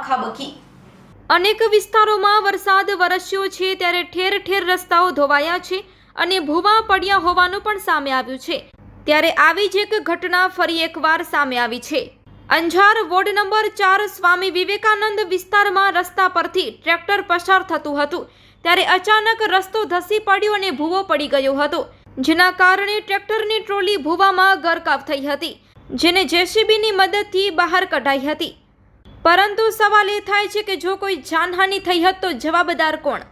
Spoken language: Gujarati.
ખાબકી। અનેક વિસ્તારોમાં વરસાદ વરસ્યો છે ત્યારે ઠેર ઠેર રસ્તાઓ ધોવાયા છે અને ભૂવા પડ્યા હોવાનું પણ સામે આવ્યું છે। ત્યારે આવી જ એક ઘટના ફરી એકવાર સામે આવી છે। અંજાર વોર્ડ નંબર 4 સ્વામી વિવેકાનંદ વિસ્તારમાં રસ્તા પરથી ટ્રેક્ટર પસાર થતું હતું ત્યારે અચાનક રસ્તો ધસી પડ્યો અને ભૂવો પડી ગયો હતો, જેના કારણે ટ્રેક્ટરની ટ્રોલી ભૂવામાં ગરકાવ થઈ હતી, જેને જેસીબીની મદદથી બહાર કઢાઈ હતી। પરંતુ સવાલ એ થાય છે કે જો કોઈ જાનહાનિ થઈ હોત તો જવાબદાર કોણ?